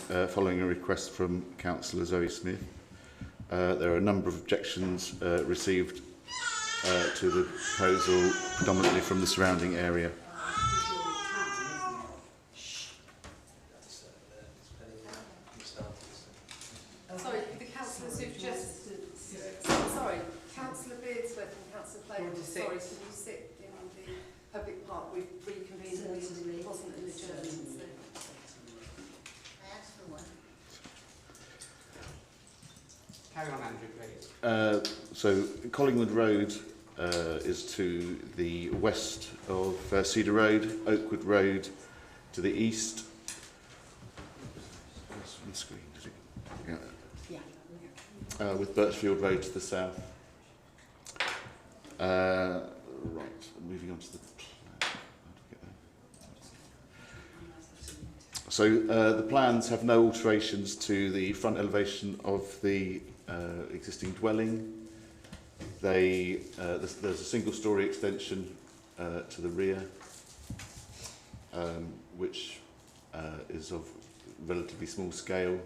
following a request from Councillor Zoe Smith. There are a number of objections received to the proposal, predominantly from the surrounding area. Sorry, the councillors who've just... Sorry, Councillor Beardsworth and Councillor Clayton, sorry, can you sit in the public part? We've reconvened the meeting, it wasn't an adjournment. Carry on, Andrew, please. So Collingwood Road is to the west of Cedar Road, Oakwood Road to the east. On the screen, does it? Yeah. With Birchfield Road to the south. Right, moving on to the plan. So the plans have no alterations to the front elevation of the existing dwelling. There's a single-storey extension to the rear, which is of relatively small scale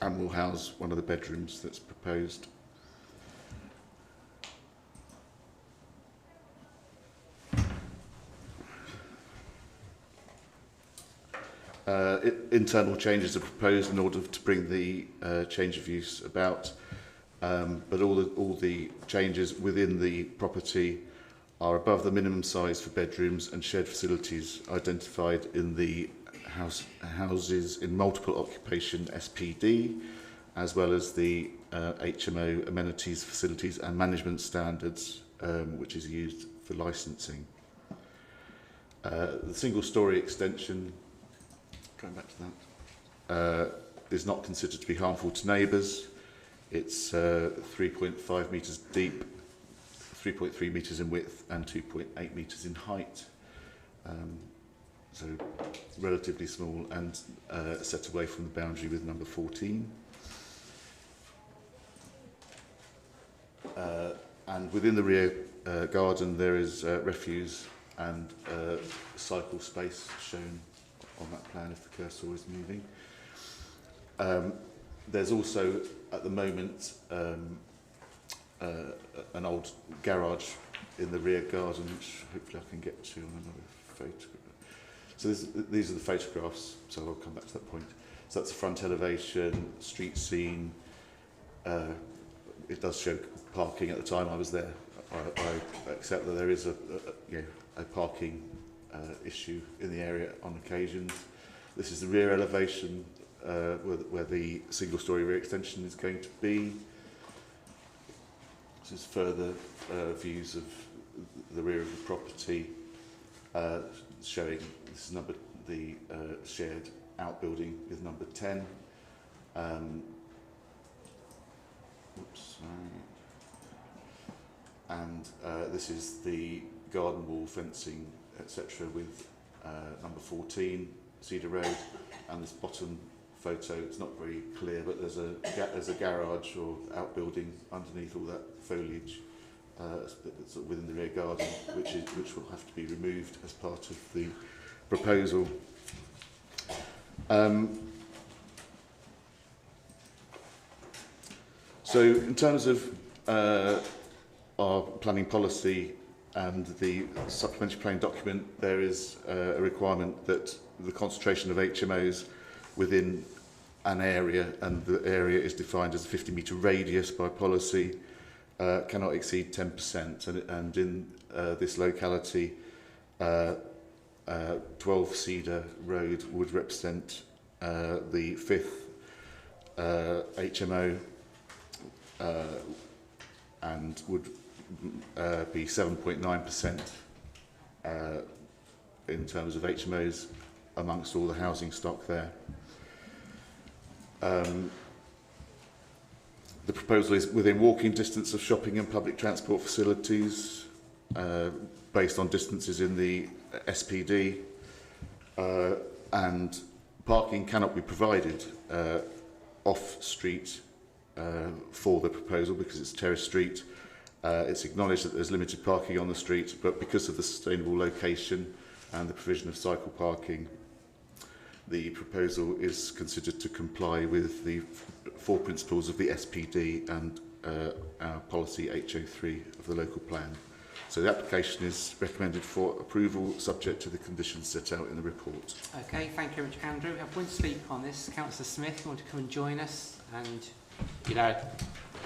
and will house one of the bedrooms that's proposed. Internal changes are proposed in order to bring the change of use about, but all the changes within the property are above the minimum size for bedrooms and shared facilities identified in the houses in multiple occupation SPD, as well as the HMO amenities, facilities and management standards, which is used for licensing. The single-storey extension, going back to that, is not considered to be harmful to neighbours. It's 3.5 metres deep, 3.3 metres in width and 2.8 metres in height. So relatively small and set away from the boundary with number 14. And within the rear garden there is refuse and cycle space shown on that plan if the cursor is moving. There's also at the moment an old garage in the rear garden, which hopefully I can get to on another photograph. So these are the photographs, so I'll come back to that point. So that's the front elevation, street scene. It does show parking. At the time I was there, I accept that there is a parking issue in the area on occasions. This is the rear elevation where the single-storey rear extension is going to be. This is further views of the rear of the property, showing this is the shared outbuilding with number 10. And this is the garden wall fencing, etc., with number 14, Cedar Road, and this bottom photo, it's not very clear, but there's a garage or outbuilding underneath all that foliage within the rear garden, which will have to be removed as part of the proposal. So in terms of our planning policy and the supplementary planning document, there is a requirement that the concentration of HMOs within an area, and the area is defined as a 50-metre radius by policy, cannot exceed 10%. And in this locality, 12 Cedar Road would represent the 5th HMO and would be 7.9% in terms of HMOs amongst all the housing stock there. The proposal is within walking distance of shopping and public transport facilities, based on distances in the SPD, and parking cannot be provided off-street for the proposal because it's Terrace Street. It's acknowledged that there's limited parking on the street, but because of the sustainable location and the provision of cycle parking, the proposal is considered to comply with the 4 principles of the SPD and our policy HO3 of the local plan. So the application is recommended for approval subject to the conditions set out in the report. Okay, thank you very much, Andrew. I want to speak on this. Councillor Smith, you want to come and join us? And,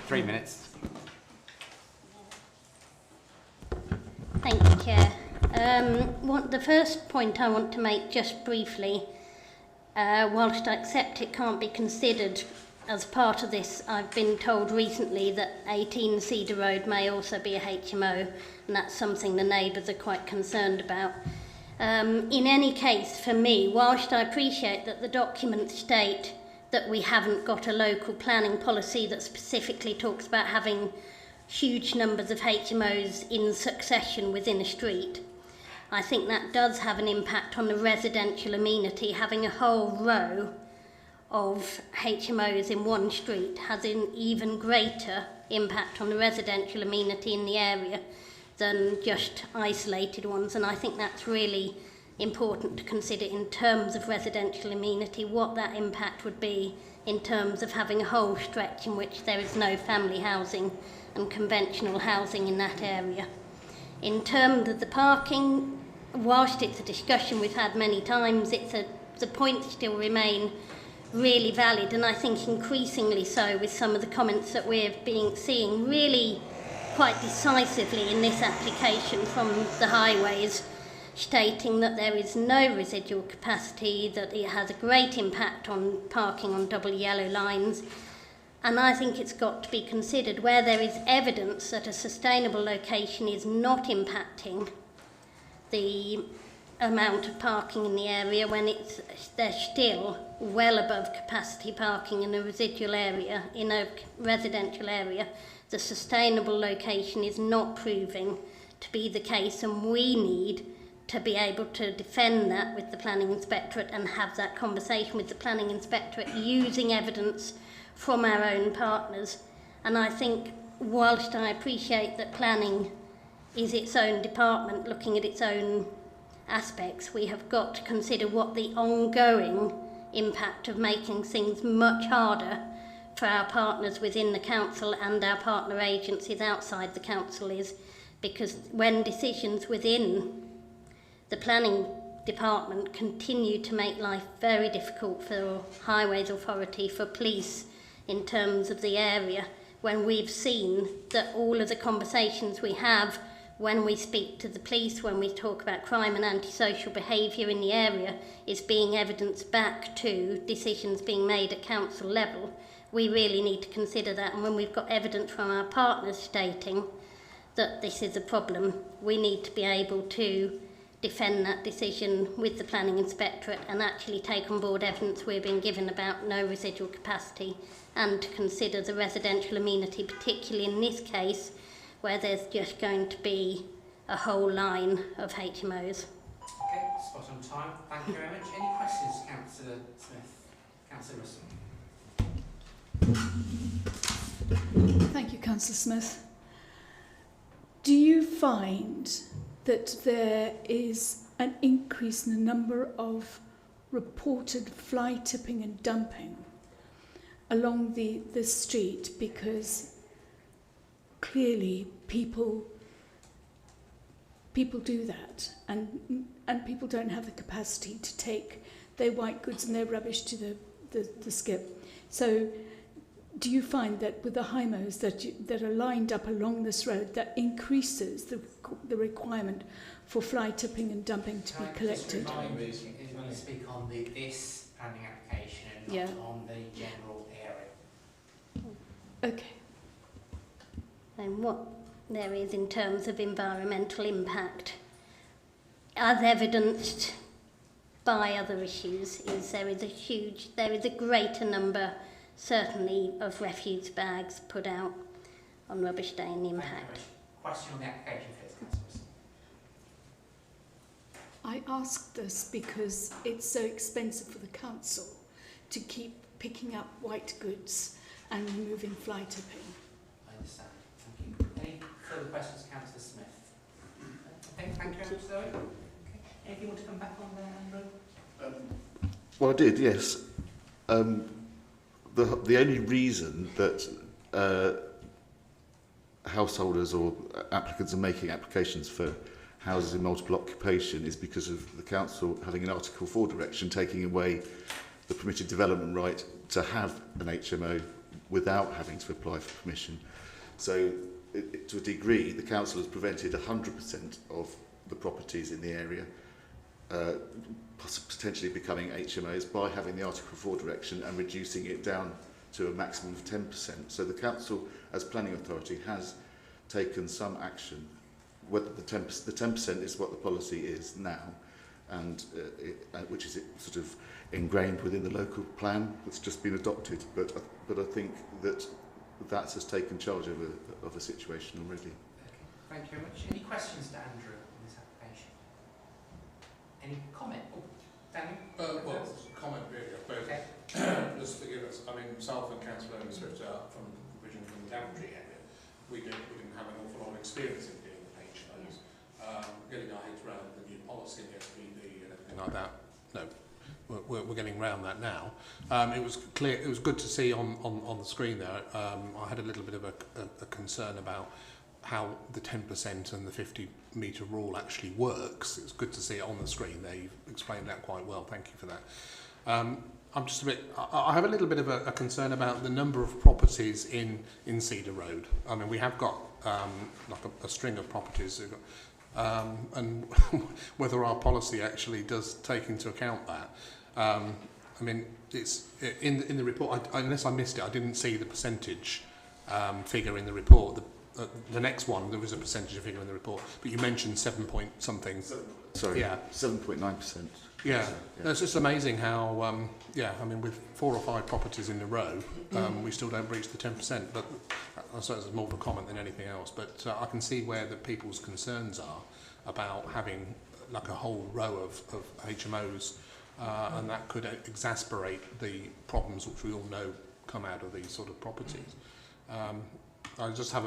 3 minutes. Thank you, Chair. The first point I want to make just briefly, whilst I accept it can't be considered as part of this, I've been told recently that 18 Cedar Road may also be a HMO, and that's something the neighbours are quite concerned about. In any case, for me, whilst I appreciate that the documents state that we haven't got a local planning policy that specifically talks about having huge numbers of HMOs in succession within a street, I think that does have an impact on the residential amenity. Having a whole row of HMOs in one street has an even greater impact on the residential amenity in the area than just isolated ones, and I think that's really important to consider in terms of residential amenity, what that impact would be in terms of having a whole stretch in which there is no family housing and conventional housing in that area. In terms of the parking, whilst it's a discussion we've had many times, the points still remain really valid, and I think increasingly so with some of the comments that we're seeing really quite decisively in this application from the highways, stating that there is no residual capacity, that it has a great impact on parking on double yellow lines. And I think it's got to be considered where there is evidence that a sustainable location is not impacting the amount of parking in the area when they're still well above capacity parking in a residual area, in a residential area. The sustainable location is not proving to be the case, and we need to be able to defend that with the Planning Inspectorate and have that conversation with the Planning Inspectorate using evidence from our own partners. And I think whilst I appreciate that planning is its own department looking at its own aspects, we have got to consider what the ongoing impact of making things much harder for our partners within the council and our partner agencies outside the council is, because when decisions within the planning department continue to make life very difficult for Highways Authority, for police in terms of the area, when we've seen that all of the conversations we have when we speak to the police, when we talk about crime and antisocial behaviour in the area, is being evidenced back to decisions being made at council level, we really need to consider that. And when we've got evidence from our partners stating that this is a problem, we need to be able to defend that decision with the Planning Inspectorate and actually take on board evidence we're being given about no residual capacity, and to consider the residential amenity, particularly in this case where there's just going to be a whole line of HMOs. Okay, spot on time. Thank you very much. Any questions, Councillor Smith? Councillor Russell. Thank you, Councillor Smith. Do you find that there is an increase in the number of reported fly tipping and dumping along the street, because clearly people do that, and people don't have the capacity to take their white goods and their rubbish to the skip. So do you find that with the HMOs that are lined up along this road, that increases the requirement for fly tipping and dumping to be collected? Can I just remind you, is going to speak on this planning application and not on the general area? Okay. And what there is in terms of environmental impact, as evidenced by other issues, is there is a greater number certainly of refuse bags put out on rubbish day and the impact. Question on the application, please, Councillor. I asked this because it's so expensive for the council to keep picking up white goods and removing fly tipping. I understand. Thank you. Any further questions, Councillor Smith? Okay, thank you very much, Zoe. Okay. Anything you want to come back on there, Andrew? Well, I did, yes. The only reason that householders or applicants are making applications for houses in multiple occupation is because of the council having an Article 4 direction taking away the permitted development right to have an HMO without having to apply for permission. So, to a degree, the council has prevented 100% of the properties in the area potentially becoming HMOs by having the Article 4 direction and reducing it down to a maximum of 10%. So the council, as planning authority, has taken some action. Whether the 10% is what the policy is now, and which is sort of ingrained within the local plan that's just been adopted. But I think that has taken charge of a situation already. Okay, thank you very much. Any questions to Andrew on this application? Any comment? Oh, Daniel? Well, comment really, I suppose. Okay. Just forgive us. I mean, myself and Councillor Swift are originally from the Daventry area. We didn't have an awful lot of experience in dealing with HMOs. Getting our heads around the new policy and SPV and everything like that. No, we're getting around that now. It was clear. It was good to see on the screen there. I had a little bit of a concern about how the 10% and the 50-metre rule actually works. It's good to see it on the screen there. You've explained that quite well. Thank you for that. I'm just a bit. I have a little bit of a concern about the number of properties in Cedar Road. I mean, we have got like a string of properties, and whether our policy actually does take into account that. I mean, it's in the report. Unless I missed it, I didn't see the percentage figure in the report. The next one, there was a percentage figure in the report, but you mentioned 7 point something. Sorry, yeah, 7.9%. Yeah, no, it's just amazing how, yeah, I mean, with 4 or 5 properties in a row, we still don't reach the 10%, but I suppose it's more of a comment than anything else, but I can see where the people's concerns are about having like a whole row of HMOs, and that could exasperate the problems which we all know come out of these sort of properties. I just have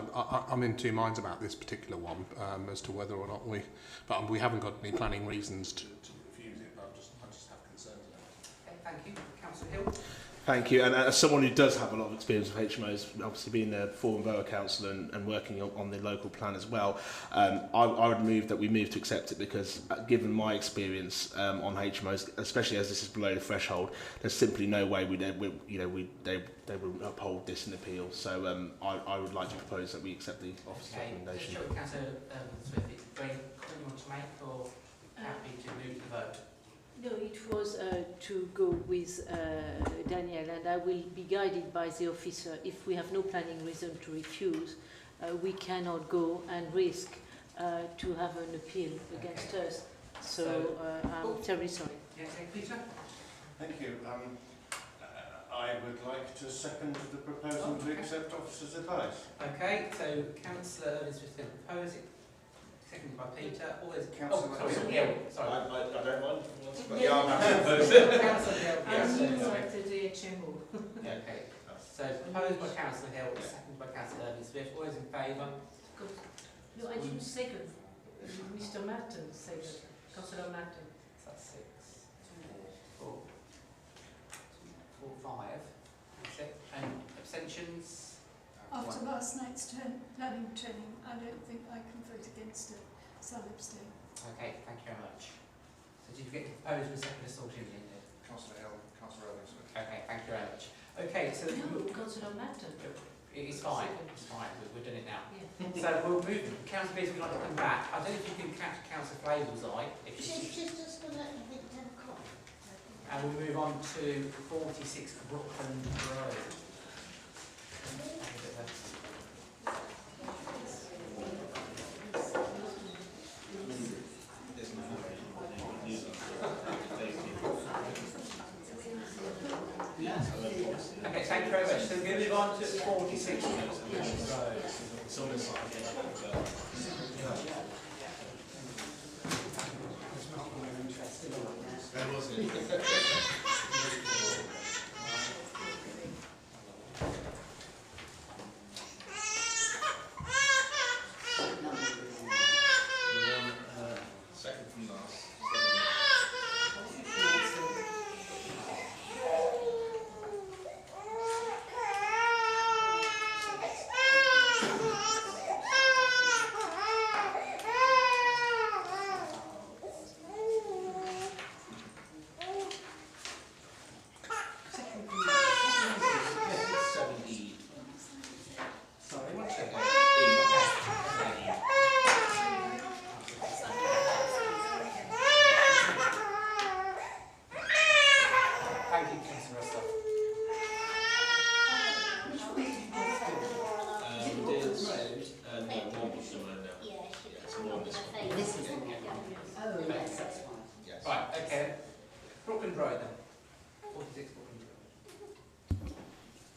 I'm in two minds about this particular one as to whether or not we haven't got any planning reasons to refuse it. I just have concerns about it. Okay, thank you. Councillor Hill? Thank you. And as someone who does have a lot of experience with HMOs, obviously being a former borough councillor and working on the local plan as well, I would move that we move to accept it because, given my experience on HMOs, especially as this is below the threshold, there's simply no way they will uphold this in appeal. So I would like to propose that we accept the officer's recommendation. Okay, Councillor Swift, is there any comment you want to make, or happy to move the vote? No, it was to go with Daniel, and I will be guided by the officer. If we have no planning reason to refuse, we cannot go and risk to have an appeal against us. So I'm terribly sorry. Yes, Peter? Thank you. I would like to second the proposal to accept officer's advice. Okay, so Councillor Swift is proposing. Seconded by Peter. All those. Councillor Hill. Sorry. I don't mind. But Yeah. yeah, I'm happy to propose it. Councillor Hill. Yes. the HMO. Okay. So proposed by Councillor Hill, seconded by Councillor Swift. All those in favour? No, I didn't second. Mr. Martin seconded. Councillor Martin. So that's 6, 4, 5. That's it. And abstentions? After last night's planning training, I don't think I can vote against it, so I'll abstain. Okay, thank you very much. So did you get the proposed with second assault in the end? Councillor Hill, Councillor Owens. Okay, thank you very much. Okay, so No, Councillor Martin. it's fine. It's fine. We've done it now. Yeah. So we'll move. Councillor Beers would like to come back. I don't know if you can catch Councillor Flavel's eye. If she's just going to think 10 o'clock. and we'll move on to 46 Brooklyn Road. Okay, thank you very much. So we're going to move on to 46 Brooklyn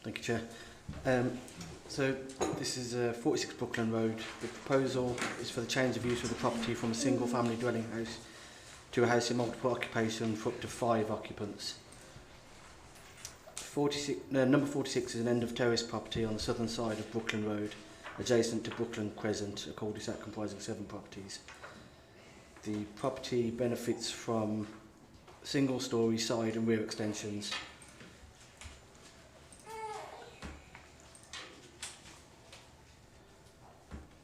Thank you, Chair. So this is 46 Brookland Road. The proposal is for the change of use of the property from a single family dwelling house to a house in multiple occupation for up to 5 occupants. Number 46 is an end of terrace property on the southern side of Brookland Road, adjacent to Brookland Crescent, a cul-de-sac comprising 7 properties. The property benefits from single-storey side and rear extensions.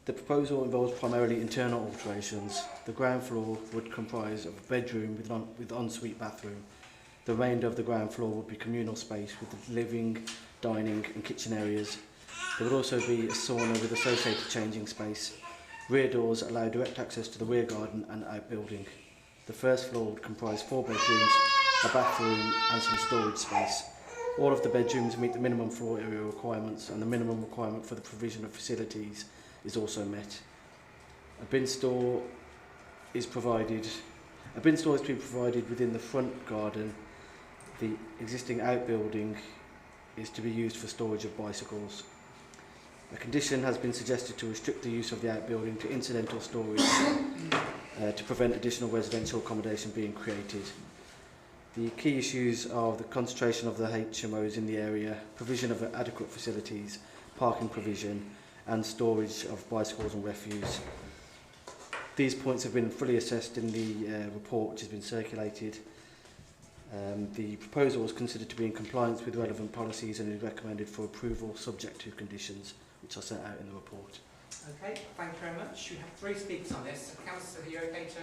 The proposal involves primarily internal alterations. The ground floor would comprise of a bedroom with ensuite bathroom. The remainder of the ground floor would be communal space with living, dining and kitchen areas. There would also be a sauna with associated changing space. Rear doors allow direct access to the rear garden and outbuilding. The first floor would comprise 4 bedrooms, a bathroom and some storage space. All of the bedrooms meet the minimum floor area requirements, and the minimum requirement for the provision of facilities is also met. A bin store is provided. A bin store is to be provided within the front garden. The existing outbuilding is to be used for storage of bicycles. A condition has been suggested to restrict the use of the outbuilding to incidental storage to prevent additional residential accommodation being created. The key issues are the concentration of the HMOs in the area, provision of adequate facilities, parking provision, and storage of bicycles and refuse. These points have been fully assessed in the report which has been circulated. The proposal was considered to be in compliance with relevant policies and is recommended for approval subject to conditions which are set out in the report. Okay, thank you very much. We have 3 speakers on this. So, Councillor, are you okay to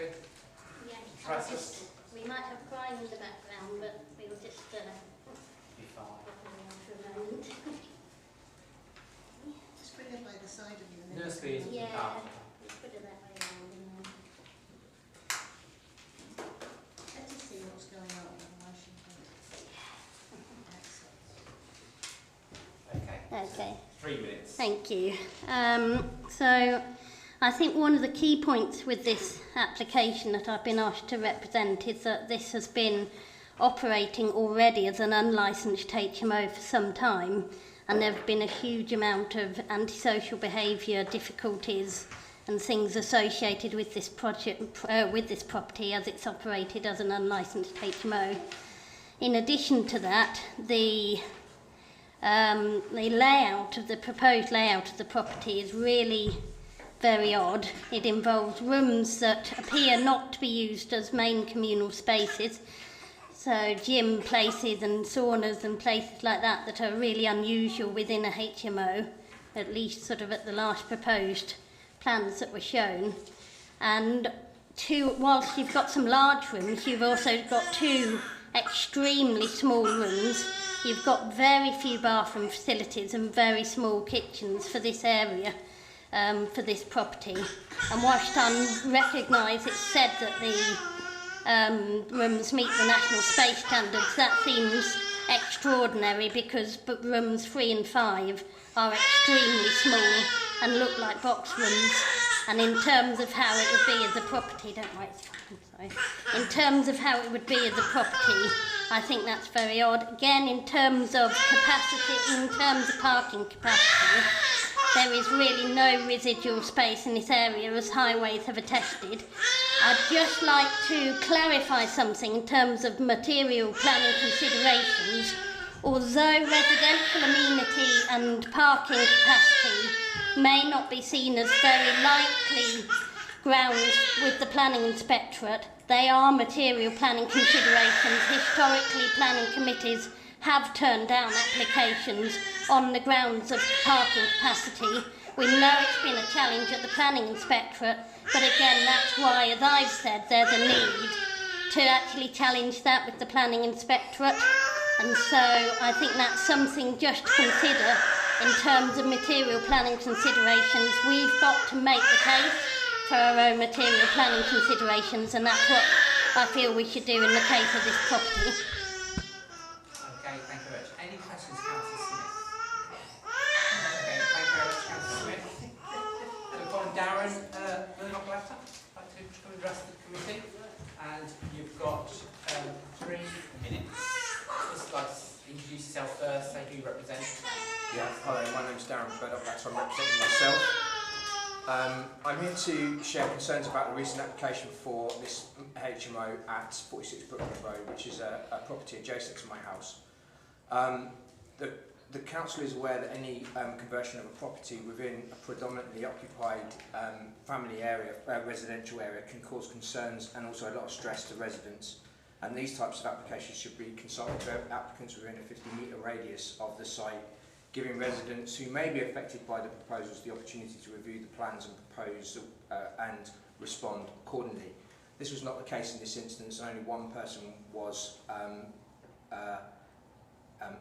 address us? We might have crime in the background, but we'll just Be fine. Just bring it by the side of you. And then Nursery is Yeah. up. Let's put it that way around. let us see what's going on. Otherwise you can Okay. Okay. 3 minutes. Thank you. So I think one of the key points with this application that I've been asked to represent is that this has been operating already as an unlicensed HMO for some time, and there have been a huge amount of antisocial behaviour, difficulties and things associated with this property as it's operated as an unlicensed HMO. In addition to that, the proposed layout of the property is really very odd. It involves rooms that appear not to be used as main communal spaces, so gym places and saunas and places like that are really unusual within a HMO, at least sort of at the last proposed plans that were shown. And whilst you've got some large rooms, you've also got 2 extremely small rooms. You've got very few bathroom facilities and very small kitchens for this area, for this property. And whilst I recognise it's said that the rooms meet the national space standards, that seems extraordinary because rooms 3 and 5 are extremely small and look like box rooms. And in terms of how it would be as a property, in terms of how it would be as a property, I think that's very odd. Again, in terms of capacity, in terms of parking capacity, there is really no residual space in this area, as highways have attested. I'd just like to clarify something in terms of material planning considerations. Although residential amenity and parking capacity may not be seen as very likely grounds with the planning inspectorate, they are material planning considerations. Historically, planning committees have turned down applications on the grounds of parking capacity. We know it's been a challenge at the planning inspectorate, but again, that's why, as I've said, there's a need to actually challenge that with the planning inspectorate. And so I think that's something just to consider in terms of material planning considerations. We've got to make the case for our own material planning considerations, and that's what I feel we should do in the case of this property. Okay, thank you very much. Any questions, Councillor Smith? Okay, thank you very much, Councillor Smith. So we've got Darren Murdoch-Latter, like to come address the committee, and you've got 3 minutes. Just like to introduce yourself first, say who you represent. Yeah, hello, my name's Darren Beddock, that's I'm representing myself. I'm here to share concerns about the recent application for this HMO at 46 Brooklyn Road, which is a property adjacent to my house. The council is aware that any conversion of a property within a predominantly occupied family area, residential area, can cause concerns and also a lot of stress to residents. And these types of applications should be consulted to applicants within a 50-metre radius of the site, giving residents who may be affected by the proposals the opportunity to review the plans and propose and respond accordingly. This was not the case in this instance. Only one person was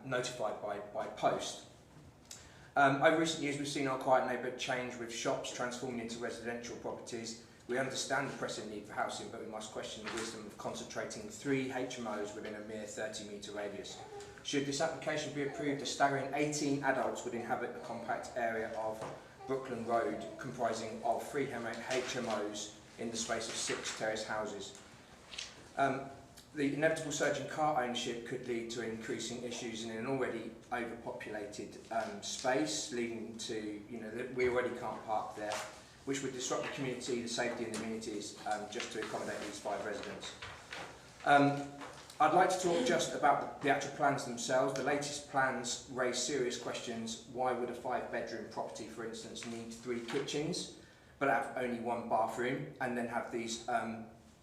notified by post. Over recent years, we've seen our quiet neighbourhood change with shops transforming into residential properties. We understand the pressing need for housing, but we must question the wisdom of concentrating 3 HMOs within a mere 30-metre radius. Should this application be approved, a staggering 18 adults would inhabit the compact area of Brooklyn Road, comprising of 3 HMOs in the space of 6 terrace houses. The inevitable surge in car ownership could lead to increasing issues in an already overpopulated space, leading to, that we already can't park there, which would disrupt the community, the safety and the amenities, just to accommodate these 5 residents. I'd like to talk just about the actual plans themselves. The latest plans raise serious questions. Why would a 5-bedroom property, for instance, need 3 kitchens, but have only 1 bathroom, and then have these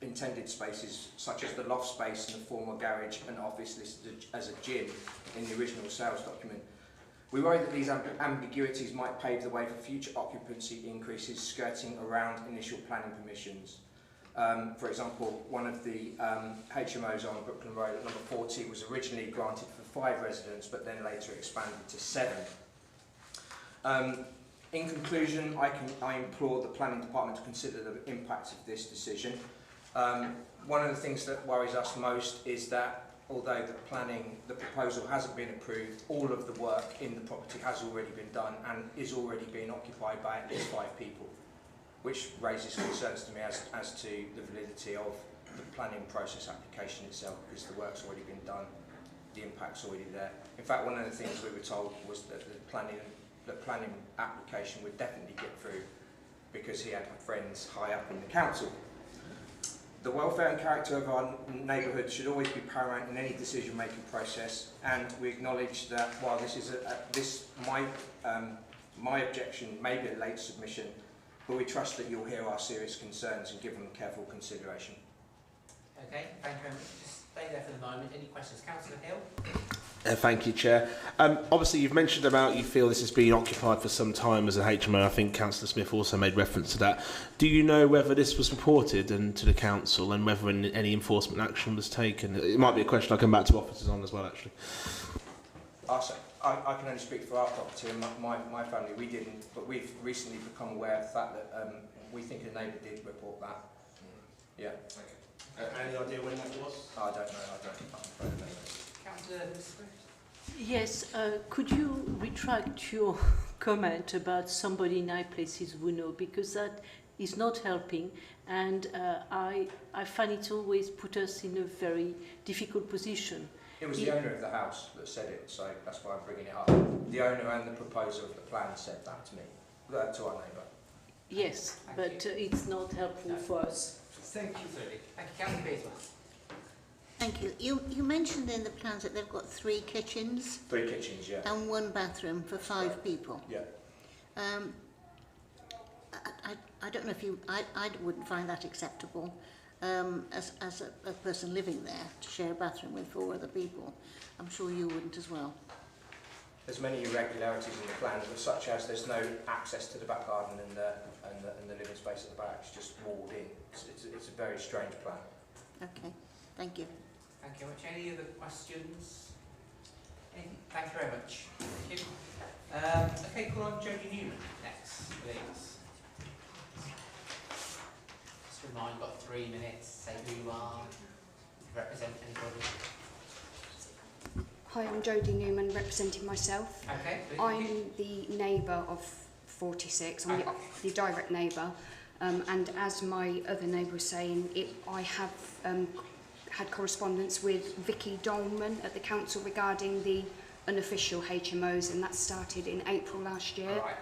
intended spaces, such as the loft space and the former garage and office listed as a gym in the original sales document? We worry that these ambiguities might pave the way for future occupancy increases skirting around initial planning permissions. For example, one of the HMOs on Brooklyn Road at number 40 was originally granted for 5 residents, but then later expanded to 7. In conclusion, I implore the planning department to consider the impact of this decision. One of the things that worries us most is that although the proposal hasn't been approved, all of the work in the property has already been done and is already being occupied by at least 5 people, which raises concerns to me as to the validity of the planning process application itself, because the work's already been done, the impact's already there. In fact, one of the things we were told was that the planning application would definitely get through because he had friends high up in the council. The welfare and character of our neighbourhood should always be paramount in any decision-making process, and we acknowledge that while this is my objection may be a late submission, but we trust that you'll hear our serious concerns and give them careful consideration. Okay, thank you very much. Just stay there for the moment. Any questions? Councillor Hill? Thank you, Chair. Obviously, you've mentioned about you feel this has been occupied for some time as a HMO. I think Councillor Smith also made reference to that. Do you know whether this was reported to the council and whether any enforcement action was taken? It might be a question I'll come back to officers on as well, actually. I can only speak for our property and my family. We didn't, but we've recently become aware of the fact that we think a neighbour did report that. Yeah. Okay. Any idea when that was? I don't know. Councillor Smith? Yes, could you retract your comment about somebody in high places we know, because that is not helping, and I find it always put us in a very difficult position. It was the owner of the house that said it, so that's why I'm bringing it up. The owner and the proposer of the plan said that to me, to our neighbour. Yes, but it's not helpful for us. Thank you. Thank you, Councillor Beesworth. Thank you. You mentioned in the plans that they've got 3 kitchens. 3 kitchens, yeah. And 1 bathroom for 5 people. Yeah. I don't know if I wouldn't find that acceptable as a person living there to share a bathroom with 4 other people. I'm sure you wouldn't as well. There's many irregularities in the plan, such as there's no access to the back garden and the living space at the back. It's just walled in. It's a very strange plan. Okay, thank you. Thank you very much. Any other questions? Thank you very much. Thank you. Okay, call on Jodie Newman next, please. Just remind, you've got 3 minutes. Say who you are. Represent anybody. Hi, I'm Jodie Newman, representing myself. Okay. I'm the neighbour of 46. I'm the direct neighbour. And as my other neighbour was saying, I have had correspondence with Vicky Dolman at the council regarding the unofficial HMOs, and that started in April last year. All right.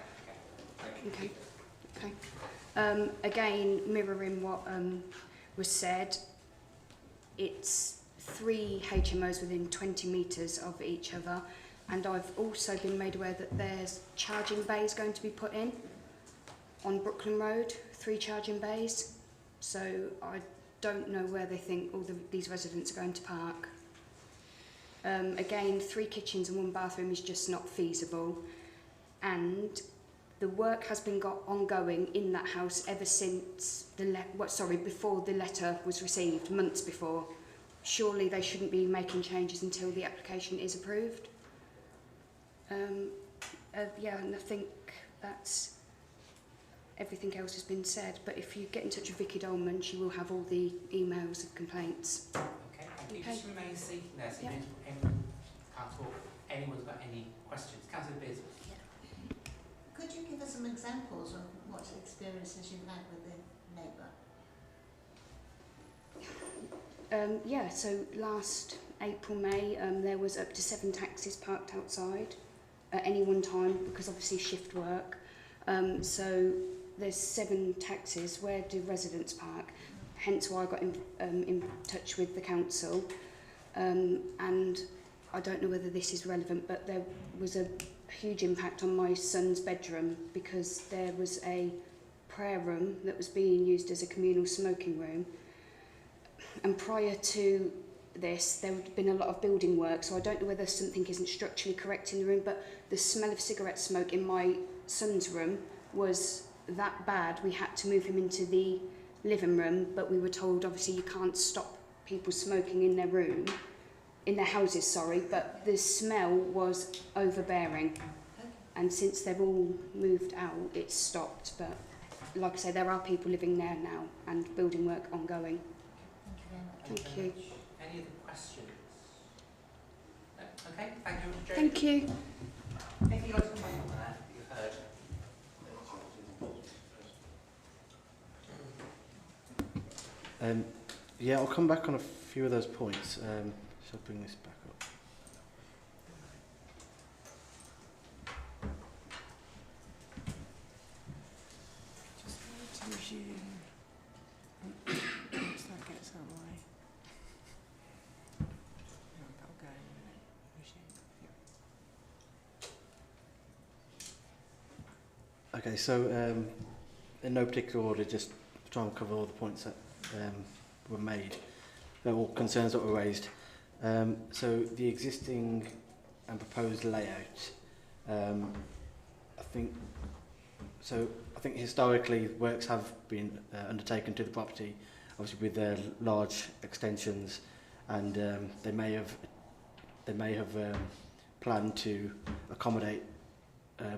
Okay. Thank you. Okay. Again, mirroring what was said, it's 3 HMOs within 20 metres of each other, and I've also been made aware that there's charging bays going to be put in on Brooklyn Road, 3 charging bays. So I don't know where they think these residents are going to park. Again, 3 kitchens and 1 bathroom is just not feasible, and the work has been ongoing in that house ever since before the letter was received, months before. Surely they shouldn't be making changes until the application is approved. Yeah, and I think that's everything else has been said. But if you get in touch with Vicky Dolman, she will have all the emails of complaints. Okay, thank you. Okay. Just remain seated there, so Yep. anyone's got any questions. Councillor Beers. Could you give us some examples of what experiences you've had with the neighbour? Yeah, so last April, May, there was up to 7 taxis parked outside at any one time, because obviously shift work. So there's 7 taxis. Where do residents park? Hence why I got in touch with the council. And I don't know whether this is relevant, but there was a huge impact on my son's bedroom, because there was a prayer room that was being used as a communal smoking room. And prior to this, there had been a lot of building work, so I don't know whether something isn't structurally correct in the room, but the smell of cigarette smoke in my son's room was that bad. We had to move him into the living room, but we were told obviously you can't stop people smoking in their room, in their houses, sorry, but the smell was overbearing. And since they've all moved out, it's stopped. But like I say, there are people living there now and building work ongoing. Thank you. Any other questions? No? Okay, thank you, Mr. Thank you. Anything you'd like to comment on that you've heard? Yeah, I'll come back on a few of those points. Shall bring this back up. Just need to resume. Once that gets out of the way. That'll go. Resume. Okay, so in no particular order, just try and cover all the points that were made, or concerns that were raised. So the existing and proposed layout, I think historically works have been undertaken to the property, obviously with their large extensions, and they may have planned to accommodate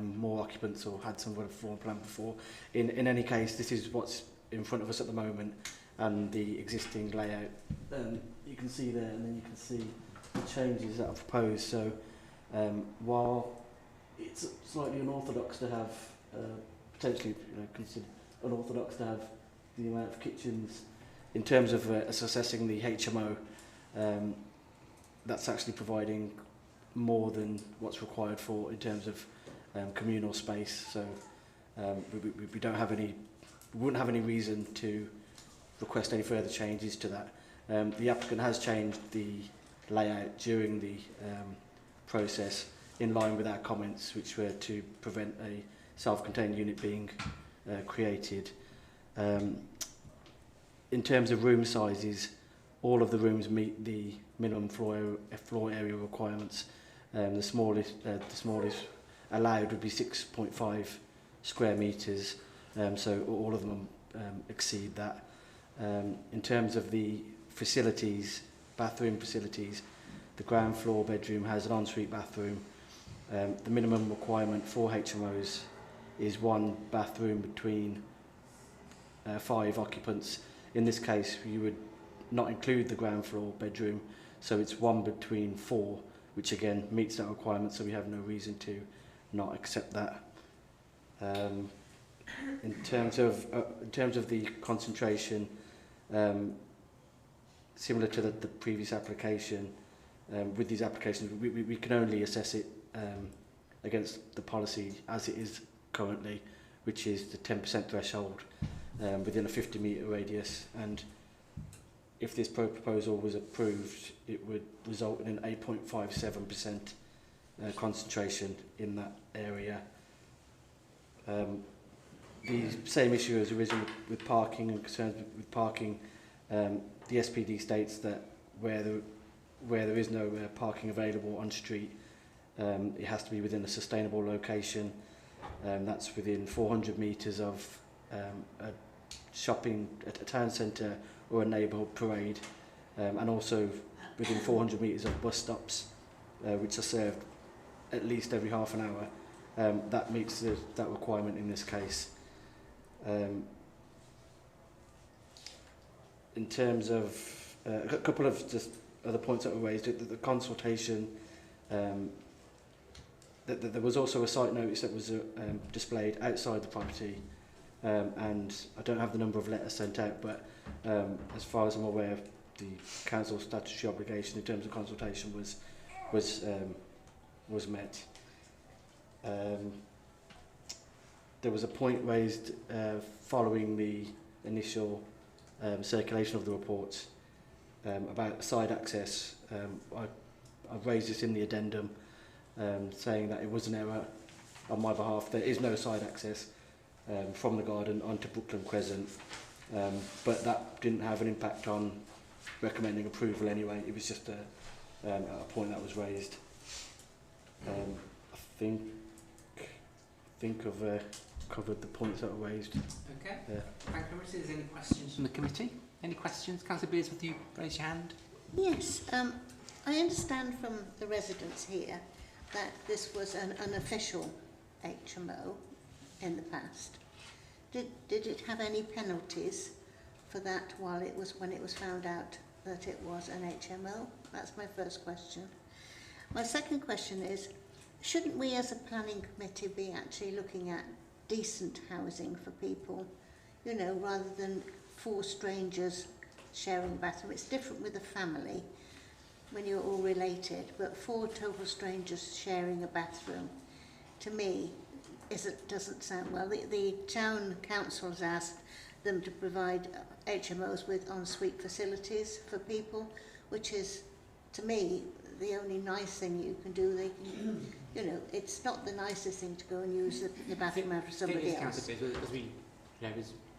more occupants or had some sort of form plan before. In any case, this is what's in front of us at the moment, and the existing layout. You can see there, and then you can see the changes that are proposed. So while it's slightly unorthodox to have, potentially considered unorthodox to have the amount of kitchens, in terms of assessing the HMO, that's actually providing more than what's required for in terms of communal space. So we don't have any, we wouldn't have any reason to request any further changes to that. The applicant has changed the layout during the process in line with our comments, which were to prevent a self-contained unit being created. In terms of room sizes, all of the rooms meet the minimum floor area requirements. The smallest allowed would be 6.5 square metres, so all of them exceed that. In terms of the facilities, bathroom facilities, the ground floor bedroom has an ensuite bathroom. The minimum requirement for HMOs is 1 bathroom between 5 occupants. In this case, you would not include the ground floor bedroom, so it's 1 between 4, which again meets that requirement, so we have no reason to not accept that. In terms of the concentration, similar to the previous application, with these applications, we can only assess it against the policy as it is currently, which is the 10% threshold within a 50-metre radius. And if this proposal was approved, it would result in an 8.57% concentration in that area. The same issue has arisen with parking and concerns with parking. The SPD states that where there is no parking available on street, it has to be within a sustainable location. That's within 400 metres of a shopping, a town centre or a neighbourhood parade, and also within 400 metres of bus stops, which are served at least every half an hour. That meets that requirement in this case. In terms of a couple of just other points that were raised, the consultation, there was also a site notice that was displayed outside the property, and I don't have the number of letters sent out, but as far as I'm aware, the council's statutory obligation in terms of consultation was met. There was a point raised following the initial circulation of the reports about side access. I've raised this in the addendum, saying that it was an error on my behalf. There is no side access from the garden onto Brookland Crescent, but that didn't have an impact on recommending approval anyway. It was just a point that was raised. I think I've covered the points that were raised. Okay. Yeah. Thank you very much. Is there any questions from the committee? Any questions? Councillor Beers, would you raise your hand? Yes, I understand from the residents here that this was an unofficial HMO in the past. Did it have any penalties for that when it was found out that it was an HMO? That's my first question. My second question is, shouldn't we as a planning committee be actually looking at decent housing for people, you know, rather than 4 strangers sharing a bathroom? It's different with a family when you're all related, but 4 total strangers sharing a bathroom, to me, doesn't sound well. The town council has asked them to provide HMOs with ensuite facilities for people, which is, to me, the only nice thing you can do. They can, you know, it's not the nicest thing to go and use the bathroom out for somebody else. As we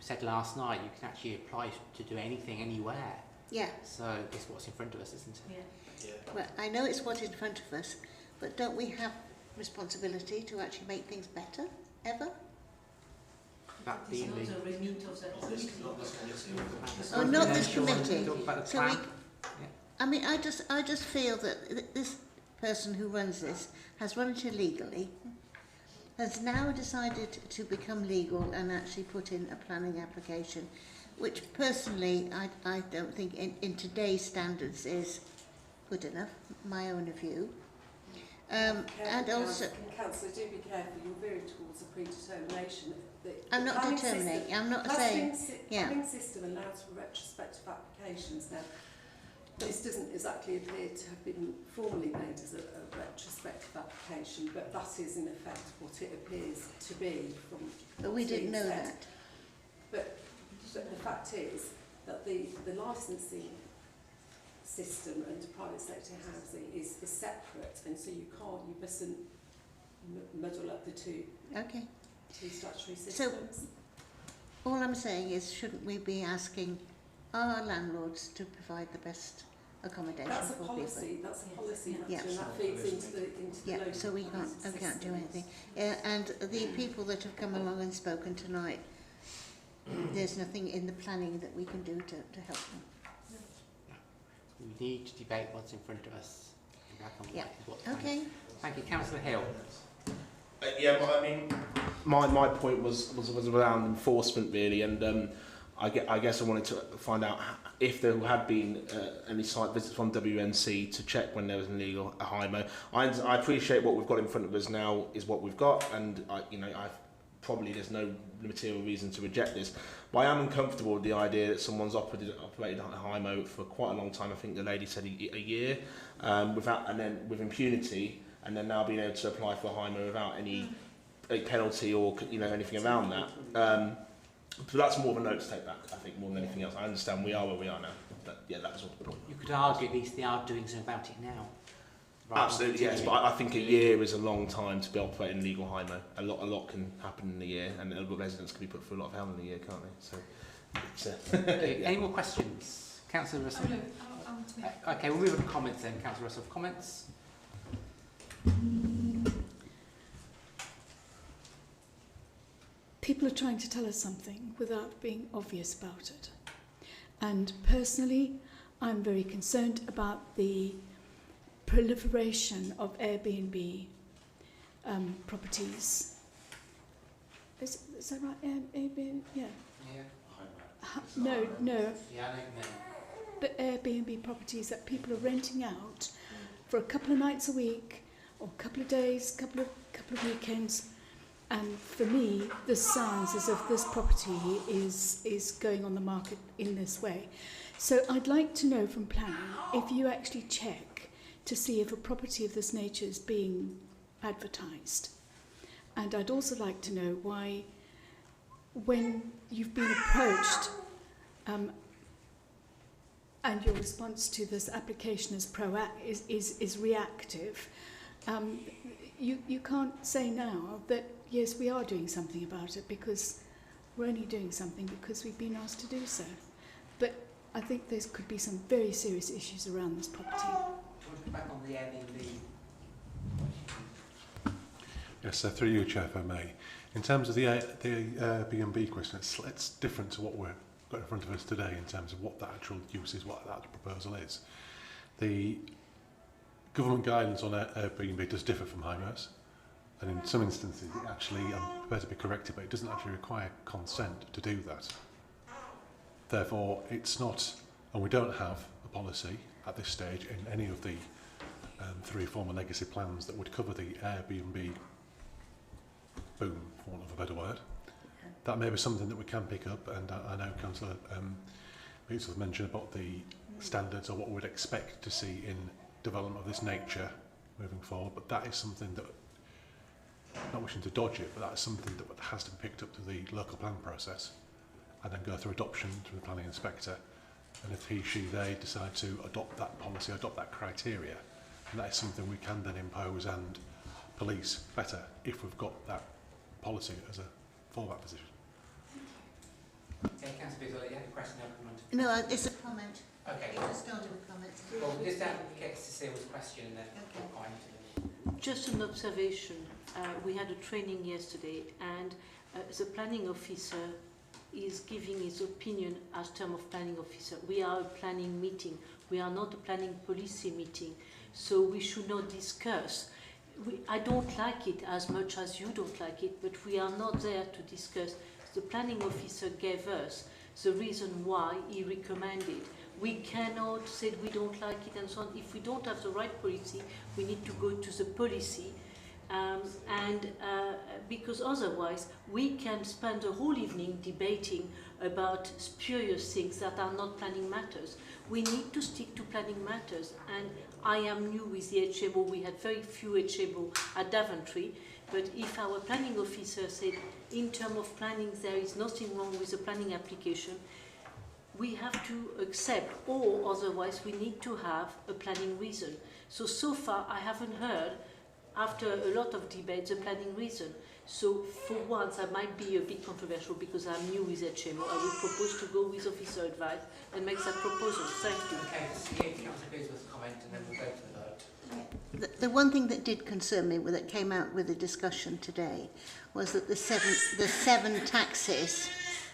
said last night, you can actually apply to do anything, anywhere. Yeah. So it's what's in front of us, isn't it? Yeah. Well, I know it's what's in front of us, but don't we have responsibility to actually make things better, ever? That being the... Oh, not this committee. So we... I mean, I just feel that this person who runs this has run it illegally, has now decided to become legal and actually put in a planning application, which personally I don't think in today's standards is good enough, my own view. And also... Councillor, do be careful, you're veering towards a predetermination. I'm not determining, I'm not saying... The planning system allows for retrospective applications. Now, this doesn't exactly appear to have been formally made as a retrospective application, but that is in effect what it appears to be from... But we didn't know that. But the fact is that the licensing system and private sector housing is separate, and so you mustn't muddle up the two statutory systems. So, all I'm saying is, shouldn't we be asking our landlords to provide the best accommodation for people? That's a policy matter, and that feeds into the local so we can't do anything. And the people that have come along and spoken tonight, there's nothing in the planning that we can do to help them. We need to debate what's in front of us. Yeah. Okay. Thank you, Councillor Hill. Well, I mean, my point was around enforcement really, and I guess I wanted to find out if there had been any site visits from WNC to check when there was an illegal HIMO. I appreciate what we've got in front of us now is what we've got, and I probably there's no material reason to reject this. But I am uncomfortable with the idea that someone's operated a HIMO for quite a long time. I think the lady said a year, without, and then with impunity, and then now being able to apply for a HIMO without any penalty or anything around that. So that's more of a note to take back, I think, more than anything else. I understand we are where we are now, but yeah, that was all the point. You could argue at least they are doing something about it now. Absolutely, yes, but I think a year is a long time to be operating legal HIMO. A lot can happen in a year, and residents can be put through a lot of hell in a year, can't they? So, it's, okay, any more questions? Councillor Russell? Oh, no, okay, we'll move on to comments then. Councillor Russell, comments? People are trying to tell us something without being obvious about it. And personally, I'm very concerned about the proliferation of Airbnb properties. Is that right? Airbnb? Yeah. No. Yeah, I know you mean. But Airbnb properties that people are renting out for a couple of nights a week, or a couple of days, couple of weekends. And for me, this sounds as if this property is going on the market in this way. So I'd like to know from planning if you actually check to see if a property of this nature is being advertised. And I'd also like to know why, when you've been approached and your response to this application is reactive, you can't say now that yes, we are doing something about it, because we're only doing something because we've been asked to do so. But I think there could be some very serious issues around this property. Do you want to come back on the Airbnb? Yes, so through you, Chair, if I may. In terms of the Airbnb question, it's different to what we've got in front of us today in terms of what the actual use is, what that proposal is. The government guidance on Airbnb does differ from HIMOs, and in some instances it actually, I'm prepared to be corrected, but it doesn't actually require consent to do that. Therefore, it's not, and we don't have a policy at this stage in any of the three former legacy plans that would cover the Airbnb boom, for want of a better word. That may be something that we can pick up, and I know Councillor Beatles mentioned about the standards or what we'd expect to see in development of this nature moving forward, but that is something that, not wishing to dodge it, but that is something that has to be picked up to the local plan process and then go through adoption to the planning inspector. And if he, she, they decide to adopt that policy, adopt that criteria, and that is something we can then impose and police better if we've got that policy as a fallback position. Okay, Councillor Beazley, you had a question or comment? No, it's a comment. Okay. It just started with comments. Well, just get Cecile's question and then we'll point to it. Just an observation. We had a training yesterday, and the planning officer is giving his opinion as term of planning officer. We are a planning meeting. We are not a planning policy meeting. So we should not discuss. I don't like it as much as you don't like it, but we are not there to discuss. The planning officer gave us the reason why he recommended. We cannot say we don't like it and so on. If we don't have the right policy, we need to go to the policy. Because otherwise we can spend the whole evening debating about spurious things that are not planning matters. We need to stick to planning matters, and I am new with the HMO. We had very few HMO at Daventry, but if our planning officer said in terms of planning there is nothing wrong with the planning application, we have to accept, or otherwise we need to have a planning reason. So far I haven't heard, after a lot of debates, the planning reason. So for once, I might be a bit controversial because I'm new with HMO. I would propose to go with officer advice and make that proposal. Thank you. Okay, so yeah, Councillor Beazley's comment and then we'll go to the vote. The one thing that did concern me, that came out with the discussion today, was that the seven taxis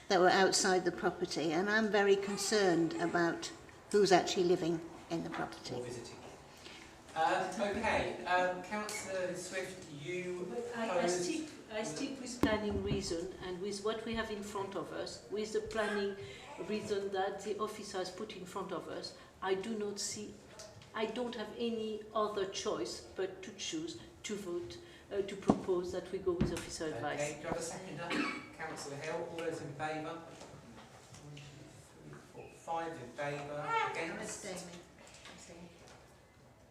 that were outside the property, and I'm very concerned about who's actually living in the property. Or visiting. Councillor Swift, you I stick with planning reason and with what we have in front of us, with the planning reason that the officer has put in front of us. I don't have any other choice but to choose to vote to propose that we go with officer advice. Okay, do I have a seconder? Councillor Hill, all those in favour? 1, 2, 3, 4, 5 in favour. Against? Abstaining.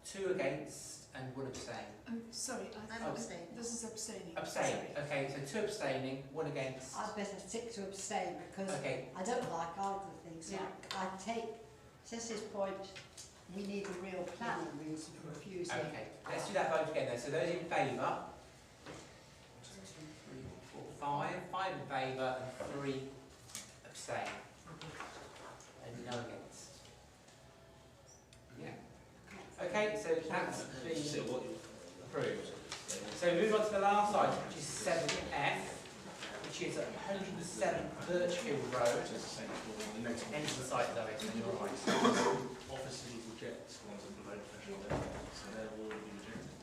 2 against and 1 abstain. Oh, sorry, I'm abstaining. This is abstaining. Abstain. Sorry. Okay, so 2 abstaining, 1 against. I'd better stick to abstain because Okay. I don't like either things. Yeah. Like, I take Cecily's point, we need a real planning reason for refusing. Okay, let's do that vote again then. So those in favour? 1, 2, 3, 4, 5. 5 in favour and 3 abstain. And no against. Yeah. Okay, so that's been approved. So we move on to the last item, which is 7F, which is at 107 Birchfield Road. Enter the site though, so you're right. Officers reject ones that provide professional evidence, so they're all be rejected.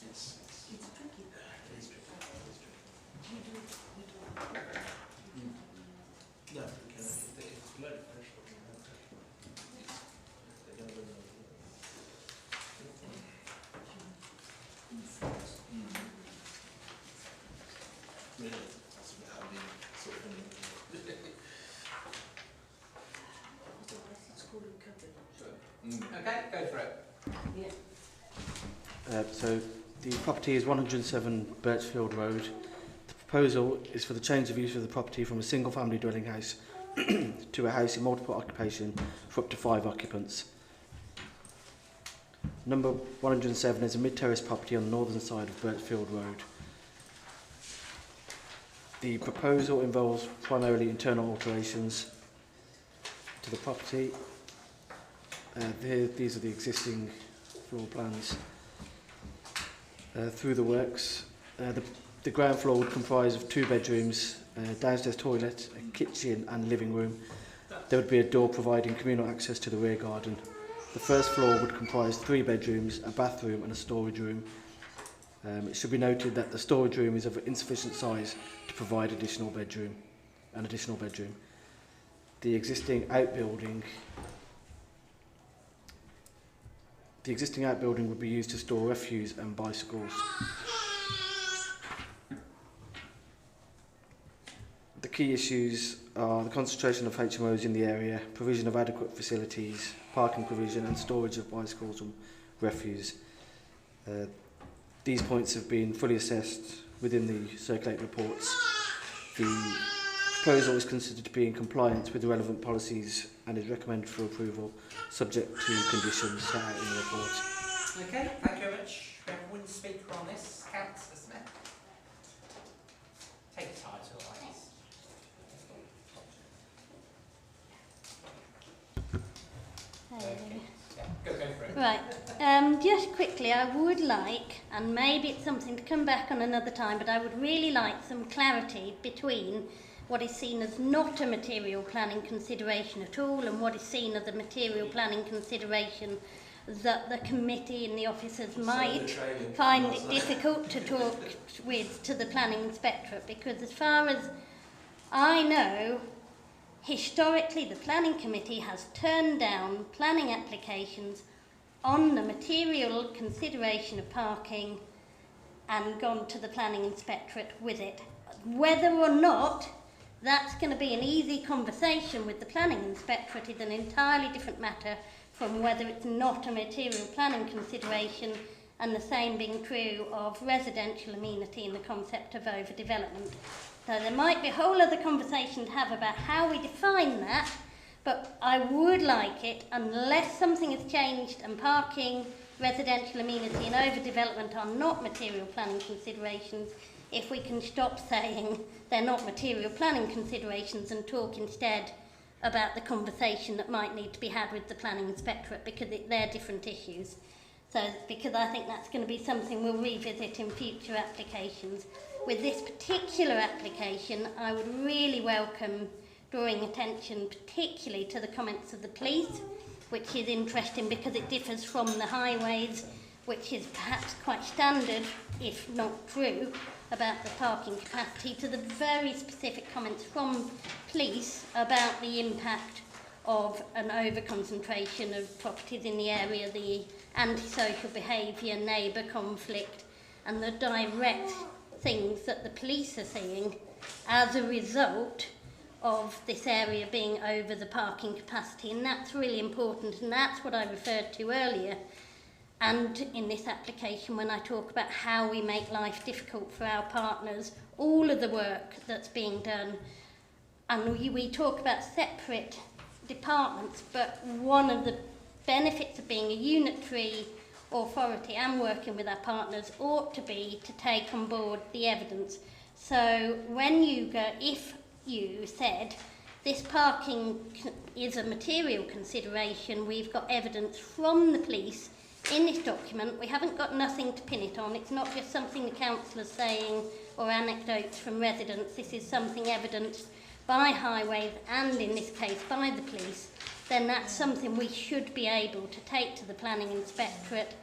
It's tricky. It's tricky. No, because it's below professional. They're going to win the really, that's a bit how the sort of Okay, go for it. So the property is 107 Birchfield Road. The proposal is for the change of use of the property from a single family dwelling house to a house in multiple occupation for up to 5 occupants. Number 107 is a mid-terrace property on the northern side of Birchfield Road. The proposal involves primarily internal alterations to the property. These are the existing floor plans. Through the works, the ground floor would comprise of 2 bedrooms, downstairs toilet, a kitchen and living room. There would be a door providing communal access to the rear garden. The first floor would comprise 3 bedrooms, a bathroom and a storage room. It should be noted that the storage room is of insufficient size to provide an additional bedroom. The existing outbuilding would be used to store refuse and bicycles. The key issues are the concentration of HMOs in the area, provision of adequate facilities, parking provision and storage of bicycles and refuse. These points have been fully assessed within the circulated reports. The proposal is considered to be in compliance with the relevant policies and is recommended for approval, subject to conditions set out in the report. Okay, thank you very much. We have one speaker on this, Councillor Smith. Take a title, please. Okay. Yeah, go for it. Right. Just quickly, I would like, and maybe it's something to come back on another time, but I would really like some clarity between what is seen as not a material planning consideration at all and what is seen as a material planning consideration that the committee and the officers might find it difficult to talk to the planning inspectorate, because as far as I know, historically the planning committee has turned down planning applications on the material consideration of parking and gone to the planning inspectorate with it. Whether or not that's going to be an easy conversation with the planning inspectorate is an entirely different matter from whether it's not a material planning consideration, and the same being true of residential amenity and the concept of overdevelopment. So there might be a whole other conversation to have about how we define that, but I would like it, unless something has changed and parking, residential amenity and overdevelopment are not material planning considerations, if we can stop saying they're not material planning considerations and talk instead about the conversation that might need to be had with the planning inspectorate, because they're different issues. So, because I think that's going to be something we'll revisit in future applications. With this particular application, I would really welcome drawing attention particularly to the comments of the police, which is interesting because it differs from the highways, which is perhaps quite standard, if not true, about the parking capacity, to the very specific comments from police about the impact of an over-concentration of properties in the area, the antisocial behaviour, neighbour conflict, and the direct things that the police are seeing as a result of this area being over the parking capacity. And that's really important, and that's what I referred to earlier. And in this application, when I talk about how we make life difficult for our partners, all of the work that's being done, and we talk about separate departments, but one of the benefits of being a unitary authority and working with our partners ought to be to take on board the evidence. So when you go, if you said this parking is a material consideration, we've got evidence from the police in this document. We haven't got nothing to pin it on. It's not just something the councillor's saying or anecdotes from residents. This is something evidenced by Highways and in this case by the police. Then that's something we should be able to take to the Planning Inspectorate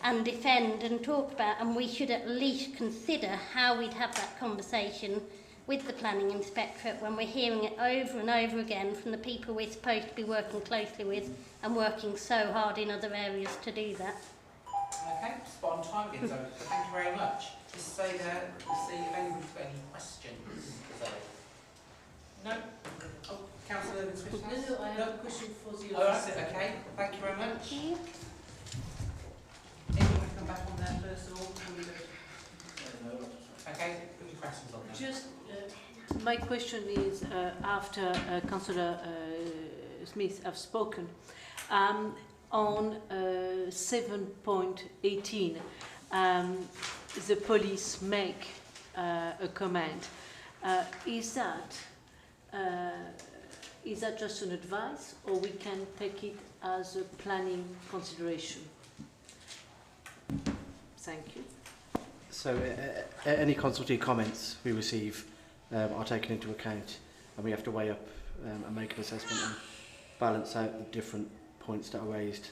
and defend and talk about, and we should at least consider how we'd have that conversation with the Planning Inspectorate when we're hearing it over and over again from the people we're supposed to be working closely with and working so hard in other areas to do that. Okay, spot on time again, Zoe. Thank you very much. Just say there, see if anybody's got any questions for Zoe. No? Oh, Councillor Smith? No, I have a question for the All right, officer. okay. Thank you very much. Thank you. Anyone want to come back on there first of all? Okay, any questions on that? Just, my question is, after Councillor Smith have spoken, on 7.18, the police make a comment. Is that just an advice, or we can take it as a planning consideration? Thank you. So any consultative comments we receive are taken into account, and we have to weigh up and make an assessment and balance out the different points that are raised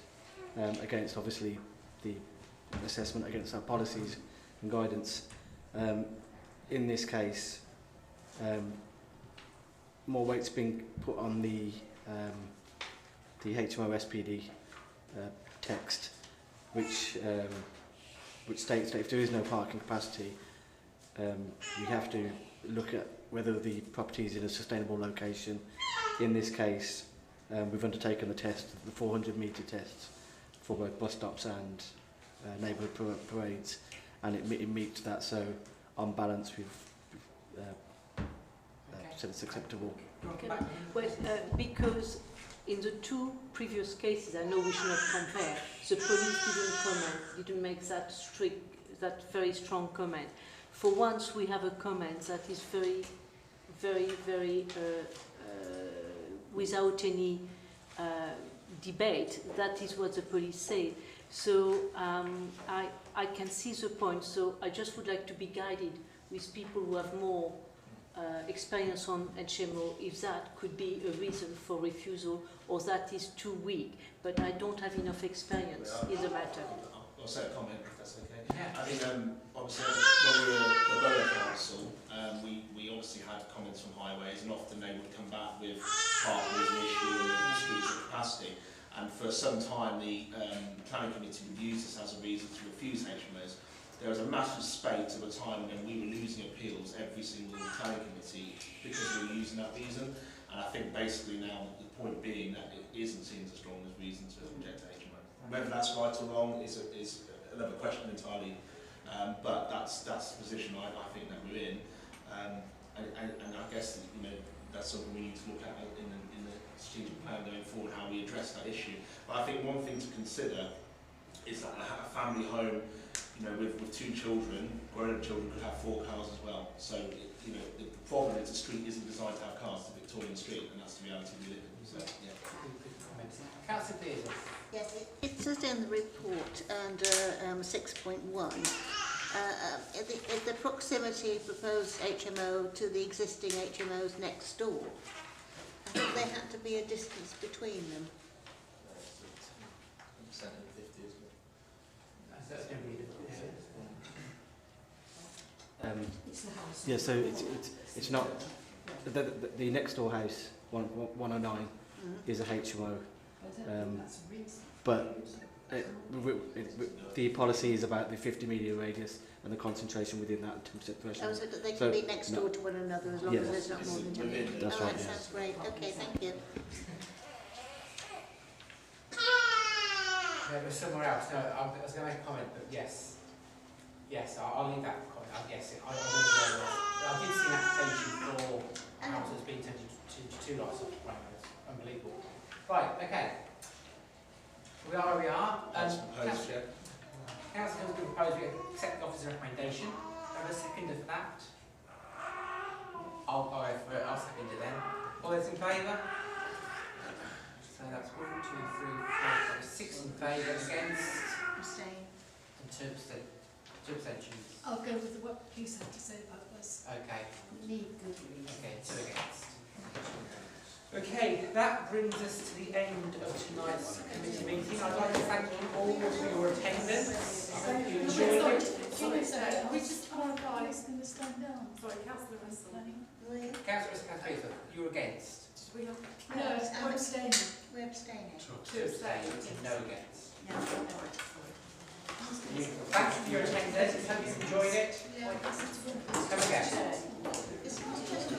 against obviously the assessment against our policies and guidance. In this case, more weight's being put on the HMO SPD text, which states that if there is no parking capacity, we have to look at whether the property is in a sustainable location. In this case, we've undertaken the test, the 400-metre tests for both bus stops and neighbourhood parades, and it meets that. So on balance, we've said it's acceptable. Okay. Well, because in the two previous cases, I know we should not compare, the police didn't comment, didn't make that very strong comment. For once, we have a comment that is very without any debate. That is what the police say. So I can see the point. So I just would like to be guided with people who have more experience on HMO, if that could be a reason for refusal, or that is too weak. But I don't have enough experience in the matter. I'll say a comment, if that's okay. Yeah. I think obviously when we were at the Borough Council, we obviously had comments from Highways, and often they would come back with parking as an issue and the streets of capacity. And for some time, the planning committee would use this as a reason to refuse HMOs. There was a massive spate of a time when we were losing appeals every single planning committee because we were using that reason. And I think basically now the point being that it isn't seen as strong as reason to reject HMO. Whether that's right or wrong is another question entirely. But that's the position I think that we're in. And I guess that's something we need to look at in the strategic plan going forward, how we address that issue. But I think one thing to consider is that a family home, with two children, grown-up children could have 4 cars as well. So, the problem is the street isn't designed to have cars, it's a Victorian street, and that's the reality we live in. So, yeah. Councillor Beers. Yes, it says in the report under 6.1, is the proximity of proposed HMO to the existing HMOs next door. I think there had to be a distance between them. Yeah, so it's not the next door house 109 is a HMO, but the policy is about the 50 metre radius and the concentration within that 10% threshold. Oh, so that they can be next door to one another as long Yes. as there's not more than 10 metres. That's Oh, right, that yes. sounds great. Okay, thank you. No, but somewhere else. No, I was going to make a comment, but yes. Yes, I'll leave that comment. I guess it. I did see an application for a house that's been turned to two lots of rainbows. Unbelievable. Right, okay. We are where we are. Councillor Hill's going to propose we accept the officer's recommendation. Have a seconder for that? I'll go for it. I'll second it then. All those in favour? So that's 1, 2, 3, 4, 5, 6 in favour, against, Abstain. and 2 abstentions. I'll go with what police had to say about this. Okay. Need good reason. Okay, 2 against. Okay, that brings us to the end of tonight's committee meeting. I'd like to thank you all for your attendance. I hope you enjoyed it. Sorry, we just clarify who's going to stand down. Sorry, Councillor Russell. Councillor Russell, you're against. We have No, I'm abstaining. We're abstaining. 2 abstain and no against. No. Thank you for your attendance. Hope you enjoyed it. Come again. It's not just a